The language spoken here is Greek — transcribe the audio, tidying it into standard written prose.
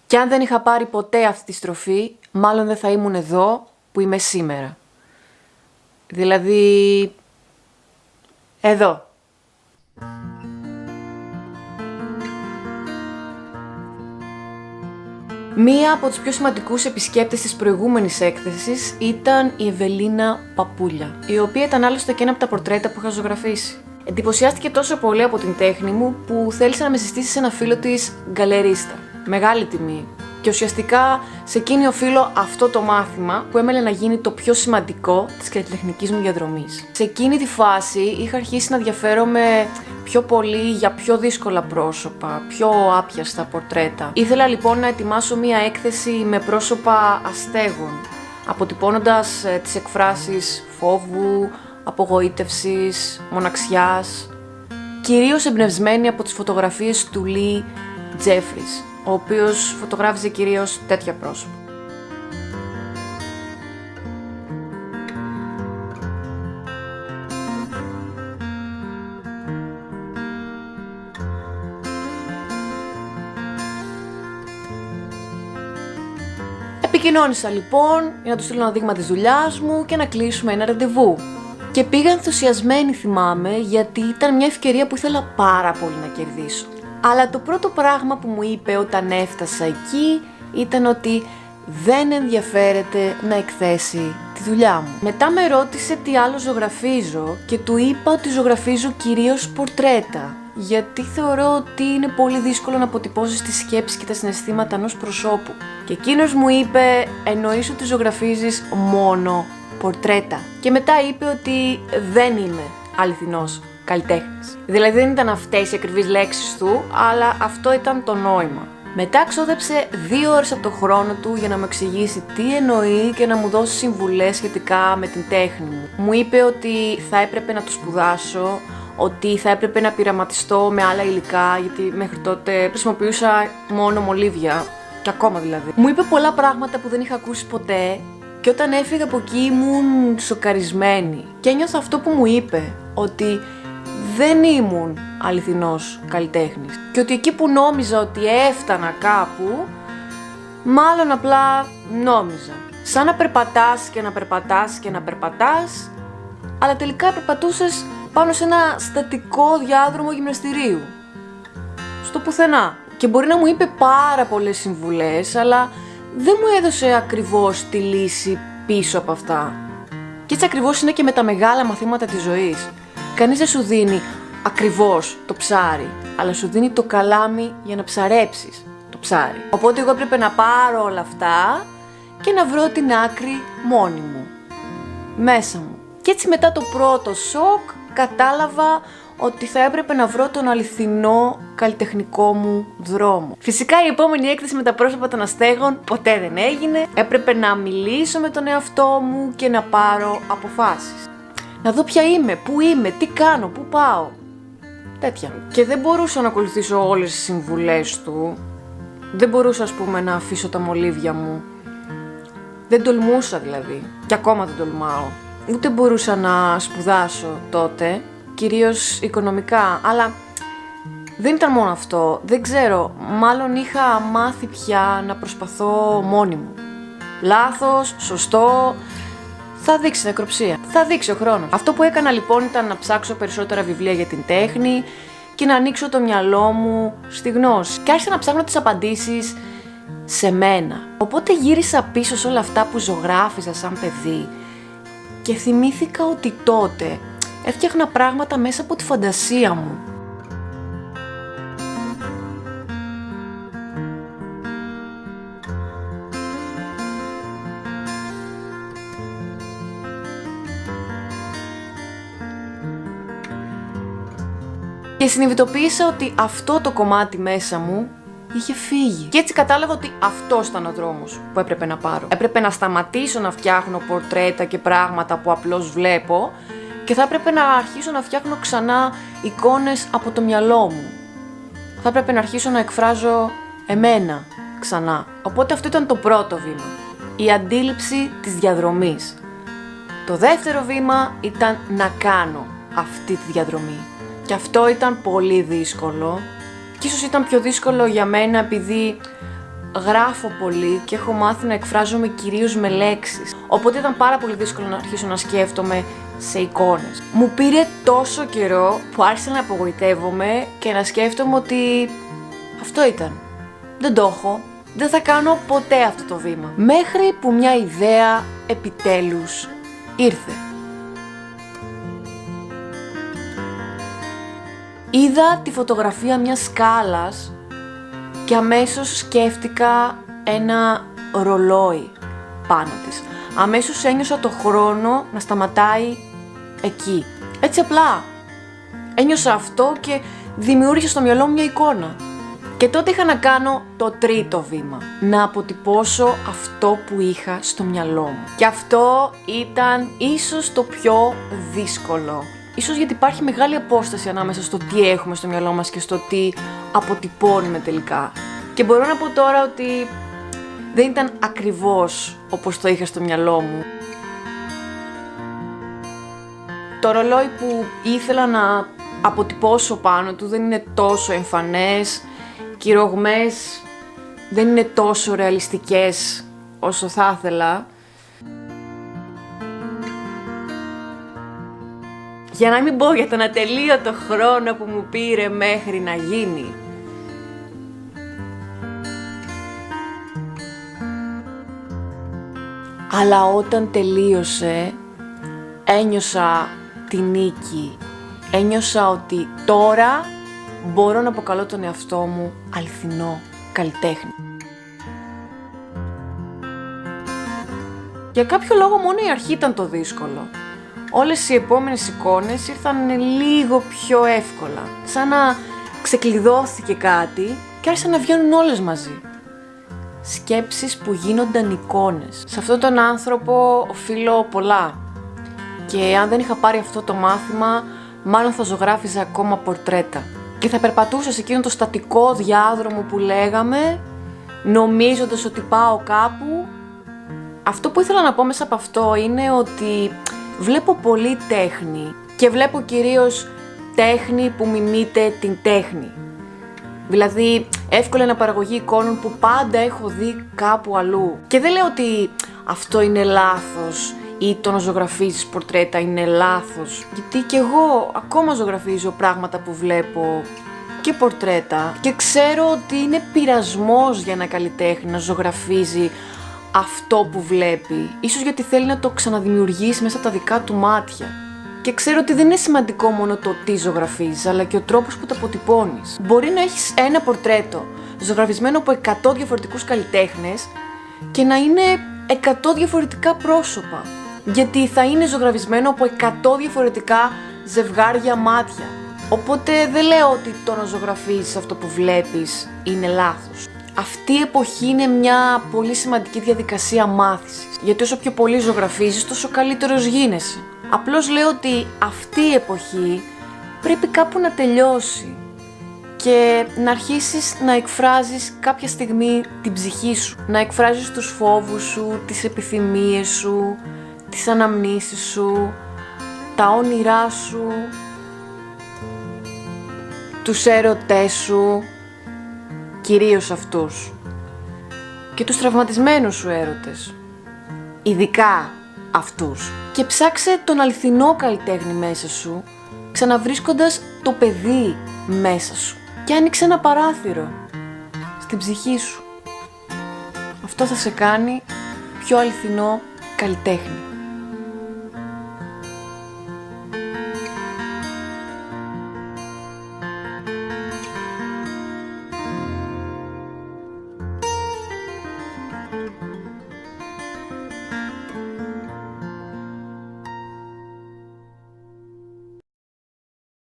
Και αν δεν είχα πάρει ποτέ αυτή τη στροφή, μάλλον δεν θα ήμουν εδώ που είμαι σήμερα. Δηλαδή, εδώ. Μία από τους πιο σημαντικούς επισκέπτες της προηγούμενης έκθεσης ήταν η Ευελίνα Παπούλια, η οποία ήταν άλλωστε και ένα από τα πορτρέτα που είχα ζωγραφίσει. Εντυπωσιάστηκε τόσο πολύ από την τέχνη μου που θέλησε να με συστήσει σε ένα φίλο της γκαλερίστα. Μεγάλη τιμή. Και ουσιαστικά σε εκείνη οφείλω αυτό το μάθημα που έμελε να γίνει το πιο σημαντικό της καλλιτεχνικής μου διαδρομής. Σε εκείνη τη φάση είχα αρχίσει να ενδιαφέρομαι πιο πολύ για πιο δύσκολα πρόσωπα, πιο άπιαστα πορτρέτα. Ήθελα λοιπόν να ετοιμάσω μία έκθεση με πρόσωπα αστέγων, αποτυπώνοντας τις εκφράσεις φόβου, απογοήτευσης, μοναξιάς, κυρίως εμπνευσμένη από τις φωτογραφίες του Λι Τζέφρις, ο οποίος φωτογράφιζε κυρίως τέτοια πρόσωπα. Επικοινώνησα λοιπόν για να του στείλω ένα δείγμα της δουλειάς μου και να κλείσουμε ένα ραντεβού. Και πήγα ενθουσιασμένη, θυμάμαι, γιατί ήταν μια ευκαιρία που ήθελα πάρα πολύ να κερδίσω. Αλλά το πρώτο πράγμα που μου είπε όταν έφτασα εκεί ήταν ότι δεν ενδιαφέρεται να εκθέσει τη δουλειά μου. Μετά με ρώτησε τι άλλο ζωγραφίζω και του είπα ότι ζωγραφίζω κυρίως πορτρέτα, γιατί θεωρώ ότι είναι πολύ δύσκολο να αποτυπώσεις τις σκέψεις και τα συναισθήματα ενός προσώπου. Και εκείνος μου είπε, εννοείς ότι ζωγραφίζεις μόνο πορτρέτα. Και μετά είπε ότι δεν είμαι αληθινός καλλιτέχνης. Δηλαδή δεν ήταν αυτές οι ακριβείς λέξεις του, αλλά αυτό ήταν το νόημα. Μετά ξόδεψε 2 ώρες από το χρόνο του για να μου εξηγήσει τι εννοεί και να μου δώσει συμβουλές σχετικά με την τέχνη μου. Μου είπε ότι θα έπρεπε να το σπουδάσω, ότι θα έπρεπε να πειραματιστώ με άλλα υλικά, γιατί μέχρι τότε χρησιμοποιούσα μόνο μολύβια, και ακόμα δηλαδή. Μου είπε πολλά πράγματα που δεν είχα ακούσει ποτέ και όταν έφυγα από εκεί ήμουν σοκαρισμένη. Και ένιωθα αυτό που μου είπε, ότι δεν ήμουν αληθινός καλλιτέχνης και ότι εκεί που νόμιζα ότι έφτανα κάπου, μάλλον απλά νόμιζα. Σαν να περπατάς και να περπατάς και να περπατάς, αλλά τελικά περπατούσες πάνω σε ένα στατικό διάδρομο γυμναστηρίου. Στο πουθενά. Και μπορεί να μου είπε πάρα πολλές συμβουλές, αλλά δεν μου έδωσε ακριβώς τη λύση πίσω από αυτά. Και έτσι ακριβώς είναι και με τα μεγάλα μαθήματα της ζωής. Κανείς δεν σου δίνει ακριβώς το ψάρι, αλλά σου δίνει το καλάμι για να ψαρέψεις το ψάρι. Οπότε εγώ έπρεπε να πάρω όλα αυτά και να βρω την άκρη μόνη μου, μέσα μου. Και έτσι μετά το πρώτο σοκ κατάλαβα ότι θα έπρεπε να βρω τον αληθινό καλλιτεχνικό μου δρόμο. Φυσικά η επόμενη έκθεση με τα πρόσωπα των αστέγων ποτέ δεν έγινε. Έπρεπε να μιλήσω με τον εαυτό μου και να πάρω αποφάσεις. Να δω ποια είμαι, πού είμαι, τι κάνω, πού πάω. Τέτοια. Και δεν μπορούσα να ακολουθήσω όλες τις συμβουλές του. Δεν μπορούσα, ας πούμε, να αφήσω τα μολύβια μου. Δεν τολμούσα δηλαδή. Και ακόμα δεν τολμάω. Ούτε μπορούσα να σπουδάσω τότε, κυρίως οικονομικά, αλλά δεν ήταν μόνο αυτό. Δεν ξέρω, μάλλον είχα μάθει πια να προσπαθώ μόνη μου. Λάθος, σωστό, θα δείξει νεκροψία. Θα δείξει ο χρόνος. Αυτό που έκανα λοιπόν ήταν να ψάξω περισσότερα βιβλία για την τέχνη και να ανοίξω το μυαλό μου στη γνώση. Και άρχισα να ψάχνω τις απαντήσεις σε μένα. Οπότε γύρισα πίσω σε όλα αυτά που ζωγράφιζα σαν παιδί και θυμήθηκα ότι τότε έφτιαχνα πράγματα μέσα από τη φαντασία μου. Και συνειδητοποίησα ότι αυτό το κομμάτι μέσα μου είχε φύγει. Και έτσι κατάλαβα ότι αυτός ήταν ο δρόμος που έπρεπε να πάρω. Έπρεπε να σταματήσω να φτιάχνω πορτρέτα και πράγματα που απλώς βλέπω και θα έπρεπε να αρχίσω να φτιάχνω ξανά εικόνες από το μυαλό μου. Θα έπρεπε να αρχίσω να εκφράζω εμένα ξανά. Οπότε αυτό ήταν το πρώτο βήμα. Η αντίληψη της διαδρομής. Το δεύτερο βήμα ήταν να κάνω αυτή τη διαδρομή. Και αυτό ήταν πολύ δύσκολο. Και ίσως ήταν πιο δύσκολο για μένα επειδή γράφω πολύ και έχω μάθει να εκφράζομαι κυρίως με λέξεις. Οπότε ήταν πάρα πολύ δύσκολο να αρχίσω να σκέφτομαι σε εικόνες. Μου πήρε τόσο καιρό που άρχισα να απογοητεύομαι και να σκέφτομαι ότι αυτό ήταν. Δεν το έχω. Δεν θα κάνω ποτέ αυτό το βήμα. Μέχρι που μια ιδέα επιτέλους ήρθε. Είδα τη φωτογραφία μιας σκάλας και αμέσως σκέφτηκα ένα ρολόι πάνω της. Αμέσως ένιωσα το χρόνο να σταματάει εκεί. Έτσι απλά. Ένιωσα αυτό και δημιούργησα στο μυαλό μου μια εικόνα. Και τότε είχα να κάνω το τρίτο βήμα. Να αποτυπώσω αυτό που είχα στο μυαλό μου. Και αυτό ήταν ίσως το πιο δύσκολο. Ίσως γιατί υπάρχει μεγάλη απόσταση ανάμεσα στο τι έχουμε στο μυαλό μας και στο τι αποτυπώνουμε τελικά. Και μπορώ να πω τώρα ότι δεν ήταν ακριβώς όπως το είχα στο μυαλό μου. Το ρολόι που ήθελα να αποτυπώσω πάνω του δεν είναι τόσο εμφανές και οι ρογμές δεν είναι τόσο ρεαλιστικές όσο θα ήθελα. Για να μην πω για τον ατελείωτο χρόνο που μου πήρε μέχρι να γίνει. Αλλά όταν τελείωσε, ένιωσα τη νίκη. Ένιωσα ότι τώρα μπορώ να αποκαλώ τον εαυτό μου αληθινό καλλιτέχνη. Για κάποιο λόγο μόνο η αρχή ήταν το δύσκολο. Όλες οι επόμενες εικόνες ήρθαν λίγο πιο εύκολα. Σαν να ξεκλειδώθηκε κάτι και άρχισαν να βγαίνουν όλες μαζί. Σκέψεις που γίνονταν εικόνες. Σε αυτόν τον άνθρωπο οφείλω πολλά. Και αν δεν είχα πάρει αυτό το μάθημα, μάλλον θα ζωγράφιζα ακόμα πορτρέτα. Και θα περπατούσα σε εκείνο το στατικό διάδρομο που λέγαμε, νομίζοντας ότι πάω κάπου. Αυτό που ήθελα να πω μέσα από αυτό είναι ότι βλέπω πολύ τέχνη και βλέπω κυρίως τέχνη που μιμείται την τέχνη. Δηλαδή, εύκολα αναπαραγωγή εικόνων που πάντα έχω δει κάπου αλλού. Και δεν λέω ότι αυτό είναι λάθος ή το να ζωγραφίζεις πορτρέτα είναι λάθος. Γιατί και εγώ ακόμα ζωγραφίζω πράγματα που βλέπω και πορτρέτα και ξέρω ότι είναι πειρασμός για ένα καλλιτέχνη να ζωγραφίζει αυτό που βλέπει. Ίσως γιατί θέλει να το ξαναδημιουργήσει μέσα από τα δικά του μάτια. Και ξέρω ότι δεν είναι σημαντικό μόνο το τι ζωγραφίζεις, αλλά και ο τρόπος που το αποτυπώνεις. Μπορεί να έχεις ένα πορτρέτο ζωγραφισμένο από 100 διαφορετικούς καλλιτέχνες και να είναι 100 διαφορετικά πρόσωπα. Γιατί θα είναι ζωγραφισμένο από 100 διαφορετικά ζευγάρια μάτια. Οπότε δεν λέω ότι το να ζωγραφίζεις αυτό που βλέπεις είναι λάθος. Αυτή η εποχή είναι μια πολύ σημαντική διαδικασία μάθησης. Γιατί όσο πιο πολύ ζωγραφίζεις, τόσο καλύτερος γίνεσαι. Απλώς λέω ότι αυτή η εποχή πρέπει κάπου να τελειώσει και να αρχίσεις να εκφράζεις κάποια στιγμή την ψυχή σου. Να εκφράζεις τους φόβους σου, τις επιθυμίες σου, τις αναμνήσεις σου, τα όνειρά σου, τους έρωτές σου, κυρίως αυτούς, και τους τραυματισμένους σου έρωτες, ειδικά αυτούς. Και ψάξε τον αληθινό καλλιτέχνη μέσα σου, ξαναβρίσκοντας το παιδί μέσα σου. Και άνοιξε ένα παράθυρο στην ψυχή σου. Αυτό θα σε κάνει πιο αληθινό καλλιτέχνη.